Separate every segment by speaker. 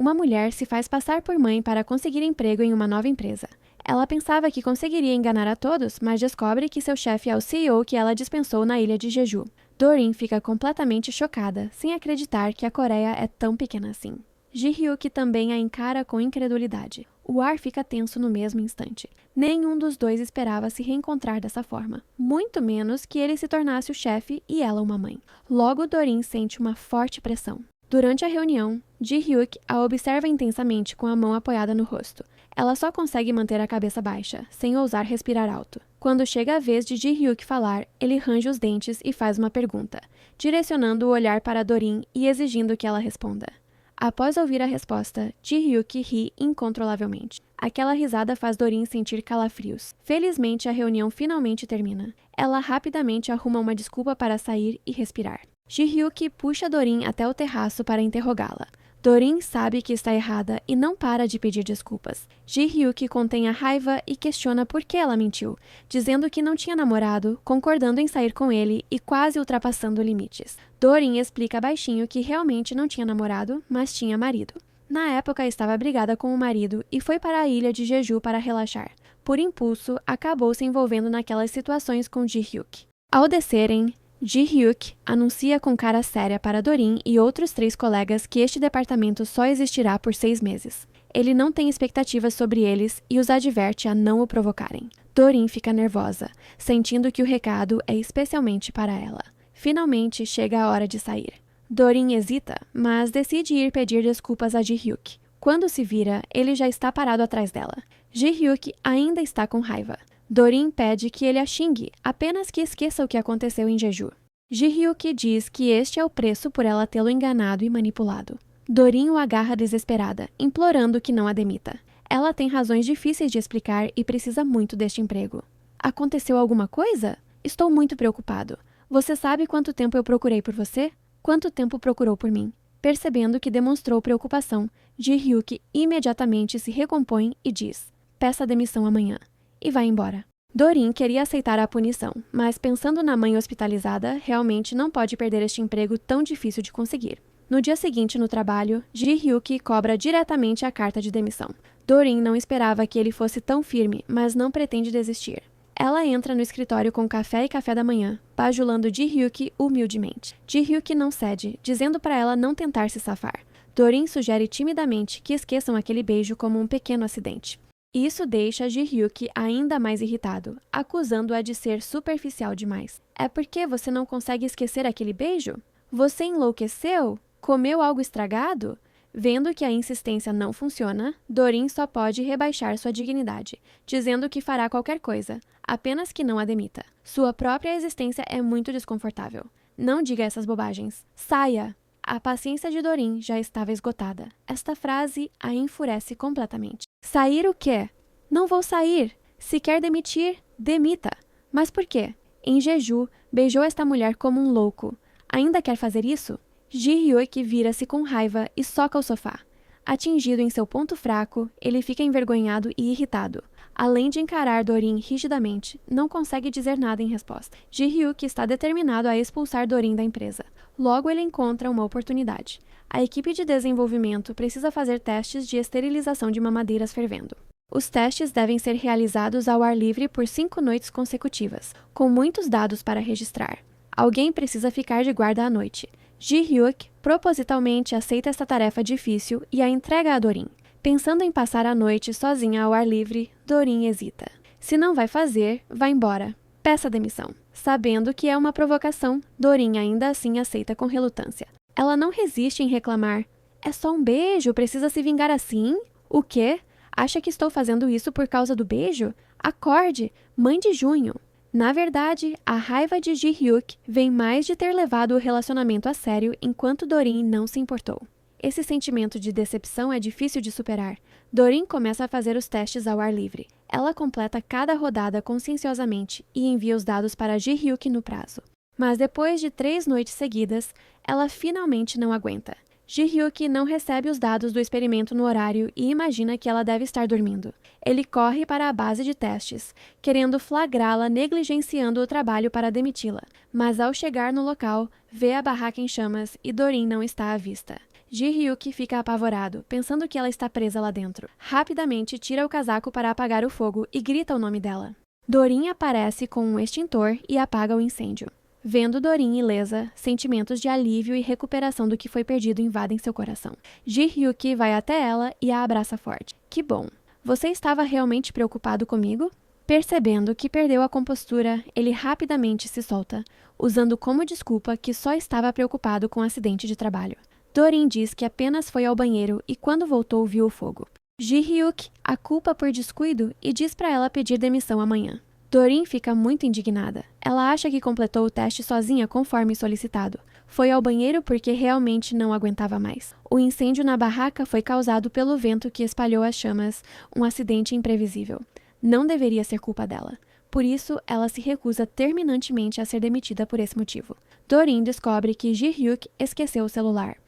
Speaker 1: uma mulher se faz passar por mãe para conseguir emprego em uma nova empresa. Ela pensava que conseguiria enganar a todos, mas descobre que seu chefe é o CEO que ela dispensou na ilha de Jeju. Doreen fica completamente chocada, sem acreditar que a Coreia é tão pequena assim. Ji-hyuk também a encara com incredulidade. O ar fica tenso no mesmo instante. Nenhum dos dois esperava se reencontrar dessa forma, muito menos que ele se tornasse o chefe e ela uma mãe. Logo, Doreen sente uma forte pressão. Durante a reunião, Ji-hyuk a observa intensamente com a mão apoiada no rosto. Ela só consegue manter a cabeça baixa, sem ousar respirar alto. Quando chega a vez de Ji-hyuk falar, ele range os dentes e faz uma pergunta, direcionando o olhar para Doreen e exigindo que ela responda. Após ouvir a resposta, Ji-hyuk ri incontrolavelmente. Aquela risada faz Doreen sentir calafrios. Felizmente, a reunião finalmente termina. Ela rapidamente arruma uma desculpa para sair e respirar. Ji-hyuk puxa Doreen até o terraço para interrogá-la. Doreen sabe que está errada e não para de pedir desculpas. Ji-hyuk contém a raiva e questiona por que ela mentiu, dizendo que não tinha namorado, concordando em sair com ele e quase ultrapassando limites. Doreen explica baixinho que realmente não tinha namorado, mas tinha marido. Na época estava brigada com o marido e foi para a ilha de Jeju para relaxar. Por impulso, acabou se envolvendo naquelas situações com Ji-hyuk. Ao descerem, Ji-hyuk anuncia com cara séria para Doreen e outros 3 colegas que este departamento só existirá por 6 meses. Ele não tem expectativas sobre eles e os adverte a não o provocarem. Doreen fica nervosa, sentindo que o recado é especialmente para ela. Finalmente chega a hora de sair. Doreen hesita, mas decide ir pedir desculpas a Ji-hyuk. Quando se vira, ele já está parado atrás dela. Ji-hyuk ainda está com raiva. Doreen pede que ele a xingue, apenas que esqueça o que aconteceu em Jeju. Ji-hyuk diz que este é o preço por ela tê-lo enganado e manipulado. Doreen o agarra desesperada, implorando que não a demita. Ela tem razões difíceis de explicar e precisa muito deste emprego. Aconteceu alguma coisa? Estou muito preocupado. Você sabe quanto tempo eu procurei por você? Quanto tempo procurou por mim? Percebendo que demonstrou preocupação, Ji-hyuk imediatamente se recompõe e diz: peça demissão amanhã. E vai embora. Doreen queria aceitar a punição, mas pensando na mãe hospitalizada, realmente não pode perder este emprego tão difícil de conseguir. No dia seguinte, no trabalho, Ji-hyuk cobra diretamente a carta de demissão. Doreen não esperava que ele fosse tão firme, mas não pretende desistir. Ela entra no escritório com café e café da manhã, bajulando Ji-hyuk humildemente. Ji-hyuk não cede, dizendo para ela não tentar se safar. Doreen sugere timidamente que esqueçam aquele beijo como um pequeno acidente. Isso deixa Ji-hyuk ainda mais irritado, acusando-a de ser superficial demais. É porque você não consegue esquecer aquele beijo? Você enlouqueceu? Comeu algo estragado? Vendo que a insistência não funciona, Doreen só pode rebaixar sua dignidade, dizendo que fará qualquer coisa, apenas que não a demita. Sua própria existência é muito desconfortável. Não diga essas bobagens. Saia! A paciência de Doreen já estava esgotada. Esta frase a enfurece completamente. Sair o quê? Não vou sair. Se quer demitir, demita. Mas por quê? Em Jeju, beijou esta mulher como um louco. Ainda quer fazer isso? Ji-hyuk vira-se com raiva e soca o sofá. Atingido em seu ponto fraco, ele fica envergonhado e irritado. Além de encarar Doreen rigidamente, não consegue dizer nada em resposta. Ji-hyuk está determinado a expulsar Doreen da empresa. Logo, ele encontra uma oportunidade. A equipe de desenvolvimento precisa fazer testes de esterilização de mamadeiras fervendo. Os testes devem ser realizados ao ar livre por 5 noites consecutivas, com muitos dados para registrar. Alguém precisa ficar de guarda à noite. Ji-hyuk propositalmente aceita esta tarefa difícil e a entrega a Doreen. Pensando em passar a noite sozinha ao ar livre, Doreen hesita. Se não vai fazer, vá embora. Peça demissão. Sabendo que é uma provocação, Doreen ainda assim aceita com relutância. Ela não resiste em reclamar. É só um beijo, precisa se vingar assim? O quê? Acha que estou fazendo isso por causa do beijo? Acorde, mãe de junho. Na verdade, a raiva de Ji-hyuk vem mais de ter levado o relacionamento a sério enquanto Doreen não se importou. Esse sentimento de decepção é difícil de superar. Doreen começa a fazer os testes ao ar livre. Ela completa cada rodada conscienciosamente e envia os dados para Ji-hyuk no prazo. Mas depois de 3 noites seguidas, ela finalmente não aguenta. Ji-hyuk não recebe os dados do experimento no horário e imagina que ela deve estar dormindo. Ele corre para a base de testes, querendo flagrá-la negligenciando o trabalho para demiti-la. Mas ao chegar no local, vê a barraca em chamas e Doreen não está à vista. Ji-hyuk fica apavorado, pensando que ela está presa lá dentro. Rapidamente tira o casaco para apagar o fogo e grita o nome dela. Dorin aparece com um extintor e apaga o incêndio. Vendo Dorin ilesa, sentimentos de alívio e recuperação do que foi perdido invadem seu coração. Ji-hyuk vai até ela e a abraça forte. Que bom! Você estava realmente preocupado comigo? Percebendo que perdeu a compostura, ele rapidamente se solta, usando como desculpa que só estava preocupado com o acidente de trabalho. Dorin diz que apenas foi ao banheiro e quando voltou viu o fogo. Ji-hyuk a culpa por descuido e diz para ela pedir demissão amanhã. Dorin fica muito indignada. Ela acha que completou o teste sozinha conforme solicitado. Foi ao banheiro porque realmente não aguentava mais. O incêndio na barraca foi causado pelo vento que espalhou as chamas, um acidente imprevisível. Não deveria ser culpa dela. Por isso, ela se recusa terminantemente a ser demitida por esse motivo. Dorin descobre que Ji-hyuk esqueceu o celular.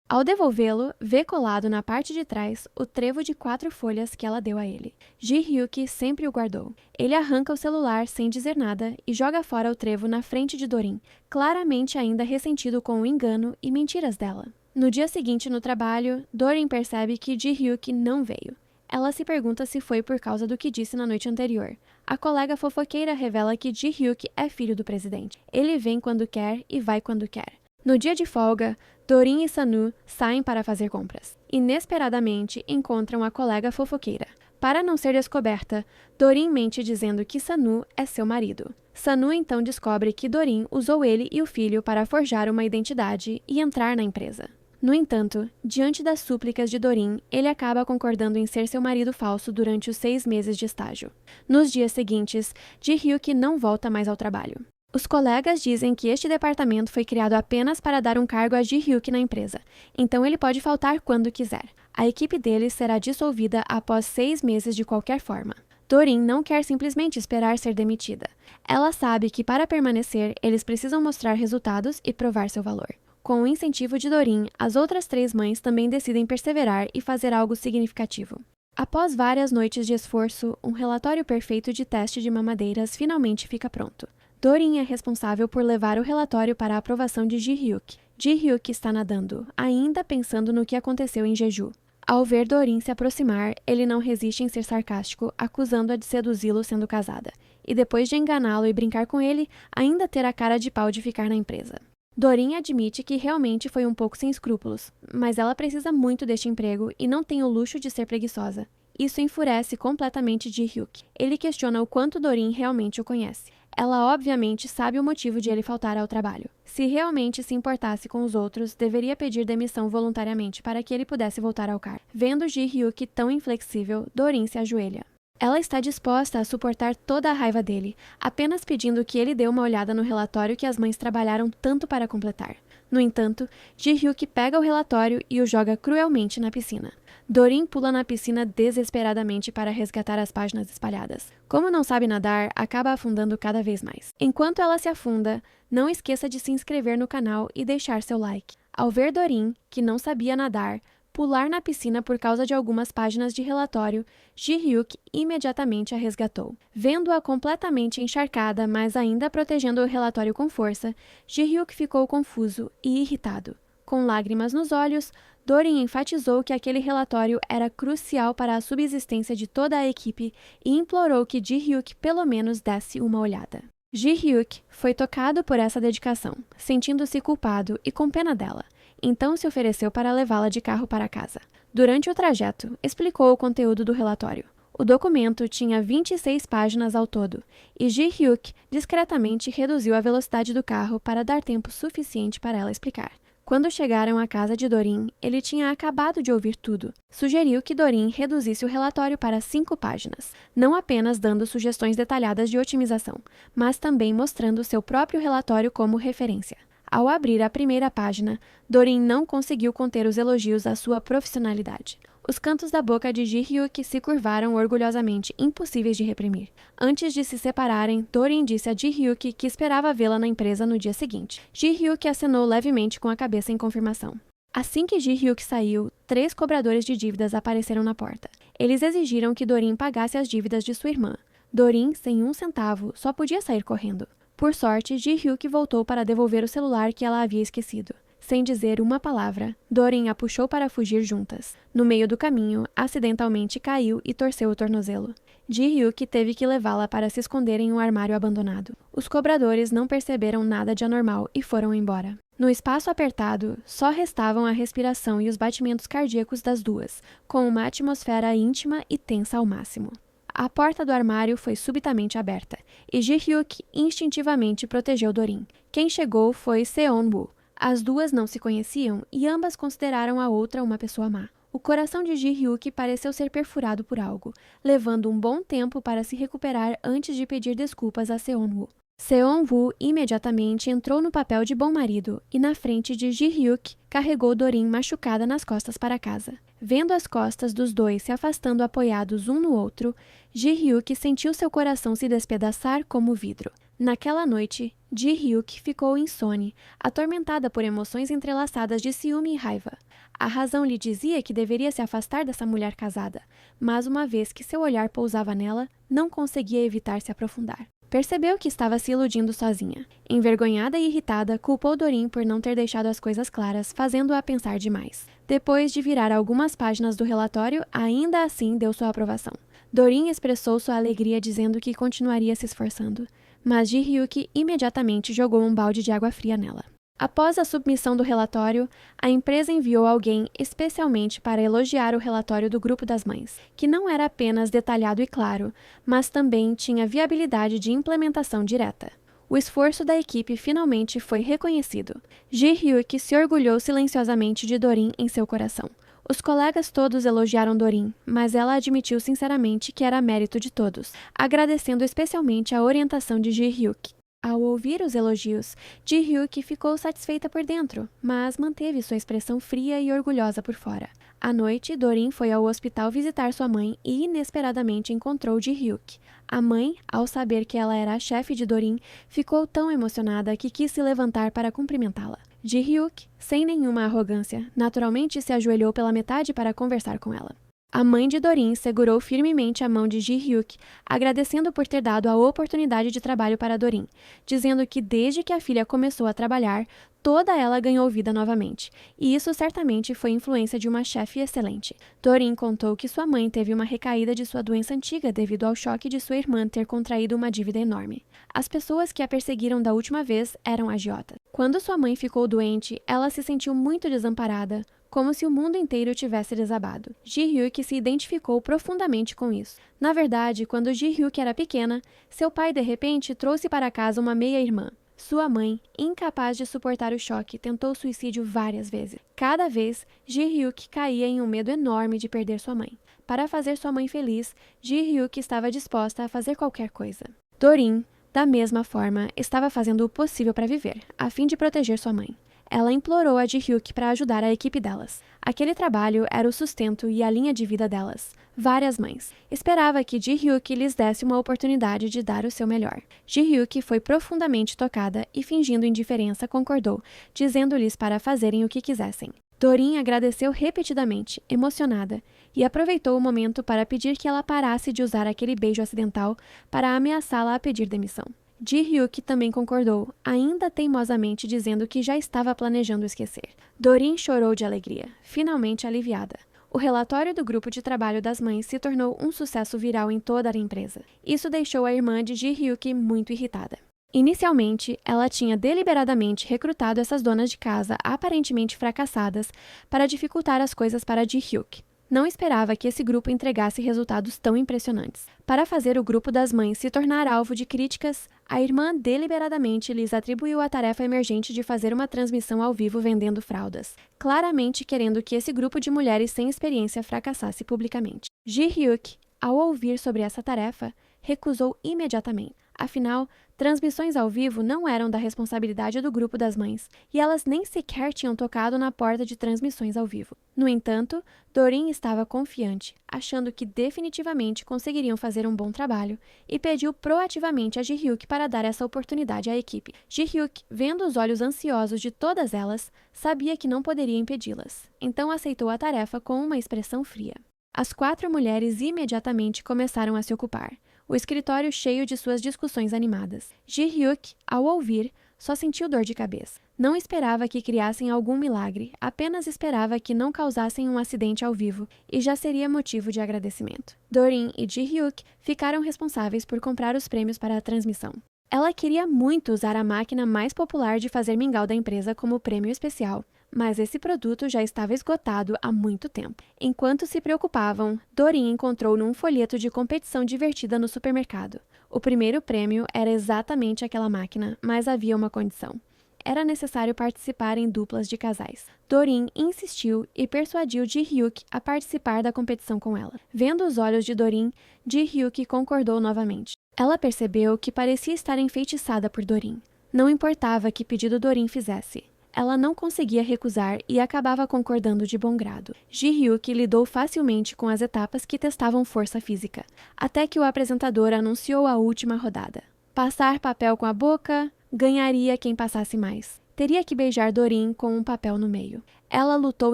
Speaker 1: Ao devolvê-lo, vê colado na parte de trás o trevo de 4 folhas que ela deu a ele. Ji-hyuk sempre o guardou. Ele arranca o celular sem dizer nada e joga fora o trevo na frente de Dorin, claramente ainda ressentido com o engano e mentiras dela. No dia seguinte no trabalho, Dorin percebe que Ji-hyuk não veio. Ela se pergunta se foi por causa do que disse na noite anterior. A colega fofoqueira revela que Ji-hyuk é filho do presidente. Ele vem quando quer e vai quando quer. No dia de folga, Dorin e Sanu saem para fazer compras. Inesperadamente, encontram a colega fofoqueira. Para não ser descoberta, Dorin mente dizendo que Sanu é seu marido. Sanu então descobre que Dorin usou ele e o filho para forjar uma identidade e entrar na empresa. No entanto, diante das súplicas de Dorin, ele acaba concordando em ser seu marido falso durante os 6 meses de estágio. Nos dias seguintes, Ji-hyuk não volta mais ao trabalho. Os colegas dizem que este departamento foi criado apenas para dar um cargo a Ji-hyuk na empresa, então ele pode faltar quando quiser. A equipe dele será dissolvida após 6 meses de qualquer forma. Dorin não quer simplesmente esperar ser demitida. Ela sabe que para permanecer, eles precisam mostrar resultados e provar seu valor. Com o incentivo de Dorin, as outras 3 mães também decidem perseverar e fazer algo significativo. Após várias noites de esforço, um relatório perfeito de teste de mamadeiras finalmente fica pronto. Dorin é responsável por levar o relatório para a aprovação de Ji-hyuk. Ji-hyuk está nadando, ainda pensando no que aconteceu em Jeju. Ao ver Dorin se aproximar, ele não resiste em ser sarcástico, acusando-a de seduzi-lo sendo casada. E depois de enganá-lo e brincar com ele, ainda ter a cara de pau de ficar na empresa. Dorin admite que realmente foi um pouco sem escrúpulos, mas ela precisa muito deste emprego e não tem o luxo de ser preguiçosa. Isso enfurece completamente Ji-hyuk. Ele questiona o quanto Dorin realmente o conhece. Ela obviamente sabe o motivo de ele faltar ao trabalho. Se realmente se importasse com os outros, deveria pedir demissão voluntariamente para que ele pudesse voltar ao cargo. Vendo Ji-hyuk tão inflexível, Dorin se ajoelha. Ela está disposta a suportar toda a raiva dele, apenas pedindo que ele dê uma olhada no relatório que as mães trabalharam tanto para completar. No entanto, Ji-hyuk pega o relatório e o joga cruelmente na piscina. Dorin pula na piscina desesperadamente para resgatar as páginas espalhadas. Como não sabe nadar, acaba afundando cada vez mais. Enquanto ela se afunda, não esqueça de se inscrever no canal e deixar seu like. Ao ver Dorin, que não sabia nadar, pular na piscina por causa de algumas páginas de relatório, Ji-hyuk imediatamente a resgatou. Vendo-a completamente encharcada, mas ainda protegendo o relatório com força, Ji-hyuk ficou confuso e irritado. Com lágrimas nos olhos, Dorin enfatizou que aquele relatório era crucial para a subsistência de toda a equipe e implorou que Ji-hyuk pelo menos desse uma olhada. Ji-hyuk foi tocado por essa dedicação, sentindo-se culpado e com pena dela. Então se ofereceu para levá-la de carro para casa. Durante o trajeto, explicou o conteúdo do relatório. O documento tinha 26 páginas ao todo, e Ji-hyuk discretamente reduziu a velocidade do carro para dar tempo suficiente para ela explicar. Quando chegaram à casa de Dorin, ele tinha acabado de ouvir tudo. Sugeriu que Dorin reduzisse o relatório para 5 páginas, não apenas dando sugestões detalhadas de otimização, mas também mostrando seu próprio relatório como referência. Ao abrir a primeira página, Dorin não conseguiu conter os elogios à sua profissionalidade. Os cantos da boca de Ji-hyuk se curvaram orgulhosamente, impossíveis de reprimir. Antes de se separarem, Dorin disse a Ji-hyuk que esperava vê-la na empresa no dia seguinte. Ji-hyuk acenou levemente com a cabeça em confirmação. Assim que Ji-hyuk saiu, 3 cobradores de dívidas apareceram na porta. Eles exigiram que Dorin pagasse as dívidas de sua irmã. Dorin, sem 1 centavo, só podia sair correndo. Por sorte, Ji-hyuk voltou para devolver o celular que ela havia esquecido. Sem dizer uma palavra, Dorin a puxou para fugir juntas. No meio do caminho, acidentalmente caiu e torceu o tornozelo. Ji-hyuk teve que levá-la para se esconder em um armário abandonado. Os cobradores não perceberam nada de anormal e foram embora. No espaço apertado, só restavam a respiração e os batimentos cardíacos das duas, com uma atmosfera íntima e tensa ao máximo. A porta do armário foi subitamente aberta, e Ji-hyuk instintivamente protegeu Dorin. Quem chegou foi Seon-woo. As duas não se conheciam e ambas consideraram a outra uma pessoa má. O coração de Ji-hyuk pareceu ser perfurado por algo, levando um bom tempo para se recuperar antes de pedir desculpas a Seon-woo. Seon-woo imediatamente entrou no papel de bom marido e, na frente de Ji-hyuk, carregou Dorin machucada nas costas para casa. Vendo as costas dos dois se afastando apoiados um no outro, Ji-hyuk sentiu seu coração se despedaçar como vidro. Naquela noite, Ji-hyuk ficou insone, atormentada por emoções entrelaçadas de ciúme e raiva. A razão lhe dizia que deveria se afastar dessa mulher casada, mas uma vez que seu olhar pousava nela, não conseguia evitar se aprofundar. Percebeu que estava se iludindo sozinha. Envergonhada e irritada, culpou Dorin por não ter deixado as coisas claras, fazendo-a pensar demais. Depois de virar algumas páginas do relatório, ainda assim deu sua aprovação. Dorin expressou sua alegria dizendo que continuaria se esforçando, mas Ji-hyuk imediatamente jogou um balde de água fria nela. Após a submissão do relatório, a empresa enviou alguém especialmente para elogiar o relatório do grupo das mães, que não era apenas detalhado e claro, mas também tinha viabilidade de implementação direta. O esforço da equipe finalmente foi reconhecido. Ji-hyuk se orgulhou silenciosamente de Dorin em seu coração. Os colegas todos elogiaram Dorin, mas ela admitiu sinceramente que era mérito de todos, agradecendo especialmente a orientação de Ji-hyuk. Ao ouvir os elogios, Ji-hyuk ficou satisfeita por dentro, mas manteve sua expressão fria e orgulhosa por fora. À noite, Dorin foi ao hospital visitar sua mãe e inesperadamente encontrou Ji-hyuk. A mãe, ao saber que ela era a chefe de Dorin, ficou tão emocionada que quis se levantar para cumprimentá-la. Ji-hyuk, sem nenhuma arrogância, naturalmente se ajoelhou pela metade para conversar com ela. A mãe de Dorin segurou firmemente a mão de Ji-hyuk, agradecendo por ter dado a oportunidade de trabalho para Dorin, dizendo que desde que a filha começou a trabalhar, toda ela ganhou vida novamente, e isso certamente foi influência de uma chefe excelente. Dorin contou que sua mãe teve uma recaída de sua doença antiga devido ao choque de sua irmã ter contraído uma dívida enorme. As pessoas que a perseguiram da última vez eram agiotas. Quando sua mãe ficou doente, ela se sentiu muito desamparada, como se o mundo inteiro tivesse desabado. Ji-hyuk se identificou profundamente com isso. Na verdade, quando Ji-hyuk era pequena, seu pai de repente trouxe para casa uma meia-irmã. Sua mãe, incapaz de suportar o choque, tentou suicídio várias vezes. Cada vez, Ji-hyuk caía em um medo enorme de perder sua mãe. Para fazer sua mãe feliz, Ji-hyuk estava disposta a fazer qualquer coisa. Dorin, da mesma forma, estava fazendo o possível para viver, a fim de proteger sua mãe. Ela implorou a Ji-hyuk para ajudar a equipe delas. Aquele trabalho era o sustento e a linha de vida delas. Várias mães. Esperava que Ji-hyuk lhes desse uma oportunidade de dar o seu melhor. Ji-hyuk foi profundamente tocada e, fingindo indiferença, concordou, dizendo-lhes para fazerem o que quisessem. Dorin agradeceu repetidamente, emocionada, e aproveitou o momento para pedir que ela parasse de usar aquele beijo acidental para ameaçá-la a pedir demissão. Ji-hyuk também concordou, ainda teimosamente dizendo que já estava planejando esquecer. Dorin chorou de alegria, finalmente aliviada. O relatório do grupo de trabalho das mães se tornou um sucesso viral em toda a empresa. Isso deixou a irmã de Ji-hyuk muito irritada. Inicialmente, ela tinha deliberadamente recrutado essas donas de casa aparentemente fracassadas para dificultar as coisas para Ji-hyuk. Não esperava que esse grupo entregasse resultados tão impressionantes. Para fazer o grupo das mães se tornar alvo de críticas, a irmã deliberadamente lhes atribuiu a tarefa emergente de fazer uma transmissão ao vivo vendendo fraldas, claramente querendo que esse grupo de mulheres sem experiência fracassasse publicamente. Ji-hyuk, ao ouvir sobre essa tarefa, recusou imediatamente. Afinal, transmissões ao vivo não eram da responsabilidade do grupo das mães, e elas nem sequer tinham tocado na porta de transmissões ao vivo. No entanto, Dorin estava confiante, achando que definitivamente conseguiriam fazer um bom trabalho, e pediu proativamente a Ji-hyuk para dar essa oportunidade à equipe. Ji-hyuk, vendo os olhos ansiosos de todas elas, sabia que não poderia impedi-las, então aceitou a tarefa com uma expressão fria. As 4 mulheres imediatamente começaram a se ocupar, o escritório cheio de suas discussões animadas. Ji-hyuk, ao ouvir, só sentiu dor de cabeça. Não esperava que criassem algum milagre, apenas esperava que não causassem um acidente ao vivo, e já seria motivo de agradecimento. Doreen e Ji-hyuk ficaram responsáveis por comprar os prêmios para a transmissão. Ela queria muito usar a máquina mais popular de fazer mingau da empresa como prêmio especial, mas esse produto já estava esgotado há muito tempo. Enquanto se preocupavam, Doreen encontrou num folheto de competição divertida no supermercado. O primeiro prêmio era exatamente aquela máquina, mas havia uma condição. Era necessário participar em duplas de casais. Doreen insistiu e persuadiu Ji-hyuk a participar da competição com ela. Vendo os olhos de Doreen, Ji-hyuk concordou novamente. Ela percebeu que parecia estar enfeitiçada por Doreen. Não importava que pedido Doreen fizesse. Ela não conseguia recusar e acabava concordando de bom grado. Ji-hyuk lidou facilmente com as etapas que testavam força física, até que o apresentador anunciou a última rodada. Passar papel com a boca, ganharia quem passasse mais. Teria que beijar Doreen com um papel no meio. Ela lutou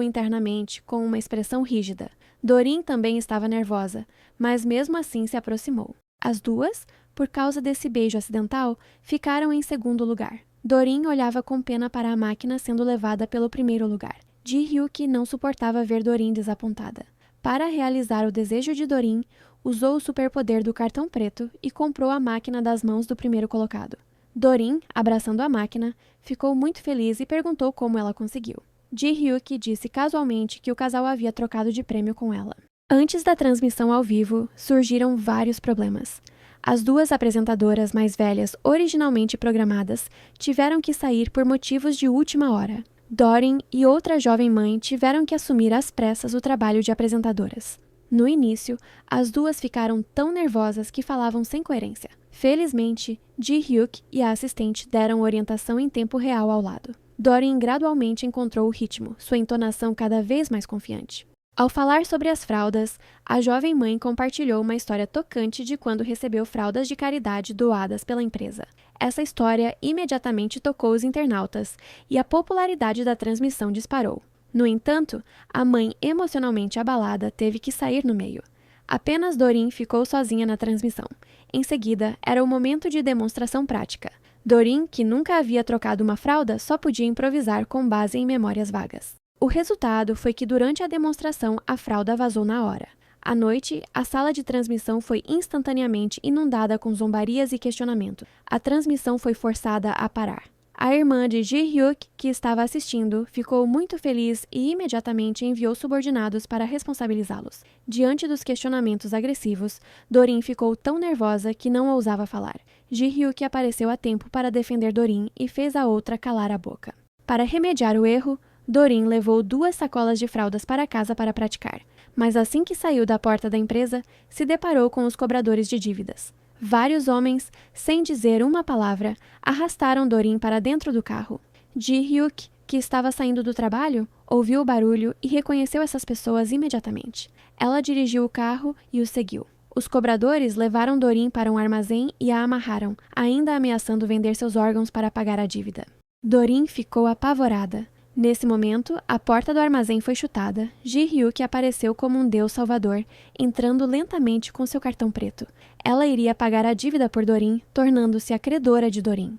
Speaker 1: internamente, com uma expressão rígida. Doreen também estava nervosa, mas mesmo assim se aproximou. As duas, por causa desse beijo acidental, ficaram em segundo lugar. Doreen olhava com pena para a máquina sendo levada pelo primeiro lugar. Ji-hyuk não suportava ver Doreen desapontada. Para realizar o desejo de Doreen, usou o superpoder do cartão preto e comprou a máquina das mãos do primeiro colocado. Doreen, abraçando a máquina, ficou muito feliz e perguntou como ela conseguiu. Ji-hyuk disse casualmente que o casal havia trocado de prêmio com ela. Antes da transmissão ao vivo, surgiram vários problemas. As duas apresentadoras mais velhas, originalmente programadas, tiveram que sair por motivos de última hora. Doreen e outra jovem mãe tiveram que assumir às pressas o trabalho de apresentadoras. No início, as duas ficaram tão nervosas que falavam sem coerência. Felizmente, Ji-hyuk e a assistente deram orientação em tempo real ao lado. Doreen gradualmente encontrou o ritmo, sua entonação cada vez mais confiante. Ao falar sobre as fraldas, a jovem mãe compartilhou uma história tocante de quando recebeu fraldas de caridade doadas pela empresa. Essa história imediatamente tocou os internautas e a popularidade da transmissão disparou. No entanto, a mãe, emocionalmente abalada, teve que sair no meio. Apenas Doreen ficou sozinha na transmissão. Em seguida, era o momento de demonstração prática. Doreen, que nunca havia trocado uma fralda, só podia improvisar com base em memórias vagas. O resultado foi que durante a demonstração a fralda vazou na hora. À noite, a sala de transmissão foi instantaneamente inundada com zombarias e questionamento. A transmissão foi forçada a parar. A irmã de Ji-hyuk, que estava assistindo, ficou muito feliz e imediatamente enviou subordinados para responsabilizá-los. Diante dos questionamentos agressivos, Doreen ficou tão nervosa que não ousava falar. Ji-hyuk apareceu a tempo para defender Doreen e fez a outra calar a boca. Para remediar o erro, Doreen levou 2 sacolas de fraldas para casa para praticar, mas assim que saiu da porta da empresa, se deparou com os cobradores de dívidas. Vários homens, sem dizer uma palavra, arrastaram Doreen para dentro do carro. Ji-hyuk, que estava saindo do trabalho, ouviu o barulho e reconheceu essas pessoas imediatamente. Ela dirigiu o carro e o seguiu. Os cobradores levaram Doreen para um armazém e a amarraram, ainda ameaçando vender seus órgãos para pagar a dívida. Doreen ficou apavorada. Nesse momento, a porta do armazém foi chutada. Ji-hyuk apareceu como um deus salvador, entrando lentamente com seu cartão preto. Ela iria pagar a dívida por Doreen, tornando-se a credora de Doreen.